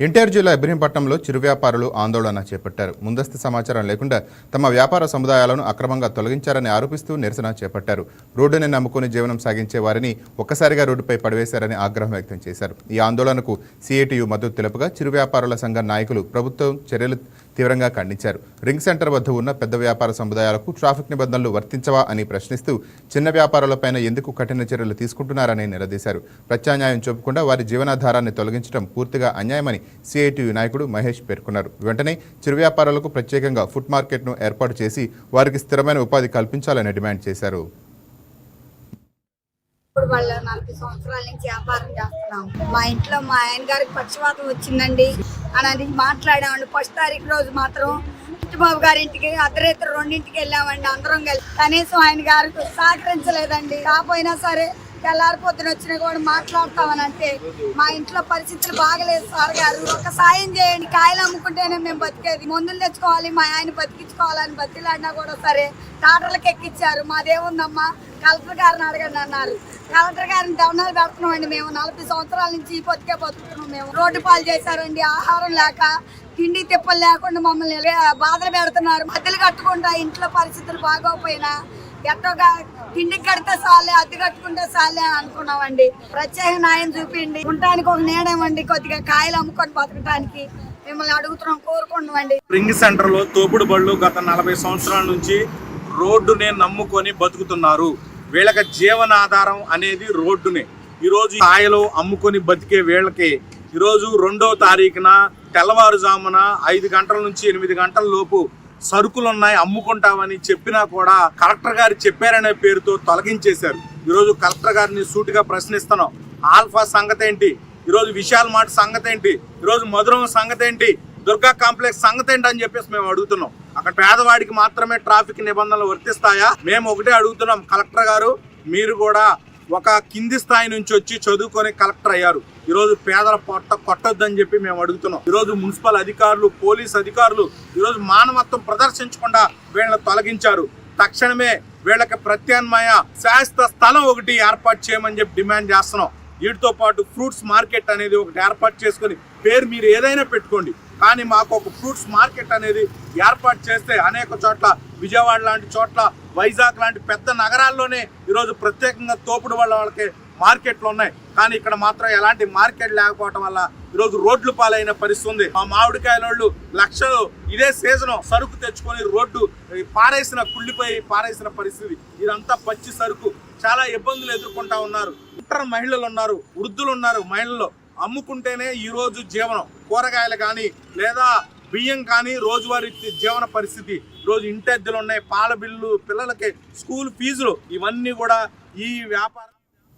ఎన్టీఆర్ జిల్లా ఇబ్రహీంపట్నంలో చిరు వ్యాపారులు ఆందోళన చేపట్టారు. ముందస్తు సమాచారం లేకుండా తమ వ్యాపార సముదాయాలను అక్రమంగా తొలగించారని ఆరోపిస్తూ నిరసన చేపట్టారు. రోడ్డుని నమ్ముకుని జీవనం సాగించే వారిని ఒక్కసారిగా రోడ్డుపై పడివేశారని ఆగ్రహం వ్యక్తం చేశారు. ఈ ఆందోళనకు సిఐటియు మద్దతు తెలుపుగా చిరు వ్యాపారుల సంఘ నాయకులు ప్రభుత్వం చర్యలు తీవ్రంగా ఖండించారు. రింగ్ సెంటర్ వద్ద ఉన్న పెద్ద వ్యాపార సముదాయాలకు ట్రాఫిక్ నిబంధనలు వర్తించవా అని ప్రశ్నిస్తూ చిన్న వ్యాపారులపైన ఎందుకు కఠిన చర్యలు తీసుకుంటున్నారని నిలదీశారు. ప్రత్యామ్నాయం చూపకుండా వారి జీవనాధారాన్ని తొలగించడం పూర్తిగా అన్యాయమని సిఐటియు నాయకుడు మహేష్ పేర్కొన్నారు. వెంటనే చిరు వ్యాపారులకు ప్రత్యేకంగా ఫుడ్ మార్కెట్ను ఏర్పాటు చేసి వారికి స్థిరమైన ఉపాధి కల్పించాలని డిమాండ్ చేశారు. వాళ్ళు 40 సంవత్సరాల నుంచి వ్యాపారం చేస్తున్నాం. మా ఇంట్లో మా ఆయన గారికి పక్షవాతం వచ్చిందండి అని మాట్లాడామండి. 1వ తారీఖు రోజు మాత్రం బాబు గారి ఇంటికి అర్ధరాత్రి 2ంటికి వెళ్ళామండి. అందరం కలిసి కనీసం ఆయన గారికి సహకరించలేదండి. కాకపోయినా సరే తెల్లారిపోతున్న వచ్చినా కూడా మాట్లాడతామని అంటే మా ఇంట్లో పరిస్థితులు బాగలేదు సార్ గారు, ఒక సాయం చేయండి, కాయలు అమ్ముకుంటేనే మేము బతికేది, మందులు తెచ్చుకోవాలి, మా ఆయన బతికించుకోవాలని బతిలాడినా కూడా సరే టాటర్లకు ఎక్కిచ్చారు. మాదేముందమ్మా కలెక్టర్ గారిని అడగండి అన్నారు. కలెక్టర్ గారిని ధర్నాలు పెడుతున్నామండి. మేము 40 సంవత్సరాల నుంచి ఈ బతుకుతున్నాం. మేము రోడ్డు పాలు చేశారండి. ఆహారం లేక తిండి తిప్పలు లేకుండా మమ్మల్ని బాధలు పెడుతున్నారు. మధ్యలు కట్టుకుంటా ఇంట్లో పరిస్థితులు బాగోపోయినా ఎట్టోగా తిండికి కడితే చాలే, అద్దె కట్టుకుంటే చాలే అని అనుకున్నామండి. ప్రత్యేక న్యాయం చూపిండి, ఉండటానికి ఒక నీడమండి, కొద్దిగా కాయలు అమ్ముకొని బతకడానికి మిమ్మల్ని అడుగుతున్నాం, కోరుకుంటామండి. రింగ్ సెంటర్ లో తోపుడు బళ్ళు గత 40 సంవత్సరాల నుంచి రోడ్డునే నమ్ముకొని బతుకుతున్నారు. వీళ్ళకి జీవనాధారం అనేది రోడ్డునే. ఈరోజు కాయలు అమ్ముకొని బతికే వీళ్ళకి ఈరోజు 2వ తారీఖున తెల్లవారుజామున 5 గంటల నుంచి 8 గంటల లోపు సరుకులు ఉన్నాయి అమ్ముకుంటామని చెప్పినా కూడా కలెక్టర్ గారు చెప్పారనే పేరుతో తొలగించేశారు. ఈరోజు కలెక్టర్ గారిని సూటిగా ప్రశ్నిస్తున్నాం. ఆల్ఫా సంగతి ఏంటి, ఈరోజు విశాల్ మార్ట్ సంగతి ఏంటి, ఈరోజు మధురం సంగతి ఏంటి, దుర్గా కాంప్లెక్స్ సంగతి ఏంటి అని చెప్పేసి మేము అడుగుతున్నాం. అక్కడ పేదవాడికి మాత్రమే ట్రాఫిక్ నిబంధనలు వర్తిస్తాయా? మేము ఒకటే అడుగుతున్నాం, కలెక్టర్ గారు మీరు కూడా ఒక కింది స్థాయి నుంచి వచ్చి చదువుకొని కలెక్టర్ అయ్యారు. ఈరోజు పేదల పొట్ట కొట్టొద్దని చెప్పి మేము అడుగుతున్నాం. ఈరోజు మున్సిపల్ అధికారులు, పోలీస్ అధికారులు ఈరోజు మానవత్వం ప్రదర్శించకుండా వీళ్ళని తొలగించారు. తక్షణమే వీళ్ళకి ప్రత్యామ్నాయ శాశ్వత స్థలం ఒకటి ఏర్పాటు చేయమని చెప్పి డిమాండ్ చేస్తున్నాం. వీటితో పాటు ఫ్రూట్స్ మార్కెట్ అనేది ఒకటి ఏర్పాటు చేసుకొని, పేరు మీరు ఏదైనా పెట్టుకోండి, కానీ మాకు ఒక ఫ్రూట్స్ మార్కెట్ అనేది ఏర్పాటు చేస్తే అనేక చోట్ల, విజయవాడ లాంటి చోట్ల, వైజాగ్ లాంటి పెద్ద నగరాల్లోనే ఈరోజు ప్రత్యేకంగా తోపుడు వాళ్ళకి మార్కెట్లు ఉన్నాయి. కానీ ఇక్కడ మాత్రం ఎలాంటి మార్కెట్ లేకపోవడం వల్ల ఈరోజు రోడ్లు పాలైన పరిస్థితి ఉంది. మా మామిడికాయల లక్షలు ఇదే సీజన్ సరుకు తెచ్చుకొని రోడ్డు కుళ్ళిపోయి పారేసిన పరిస్థితి. ఇదంతా పచ్చి సరుకు. చాలా ఇబ్బందులు ఎదుర్కొంటా ఉన్నారు. ఇంటర్ మహిళలు ఉన్నారు, వృద్ధులు ఉన్నారు. మహిళలు అమ్ముకుంటేనే ఈరోజు జీవనం. కూరగాయలు కానీ లేదా బియ్యం కానీ రోజువారీ జీవన పరిస్థితి. రోజు ఇంటి అద్దెలు ఉన్నాయి, పాల బిల్లు, పిల్లలకి స్కూల్ ఫీజులు, ఇవన్నీ కూడా ఈ వ్యాపారం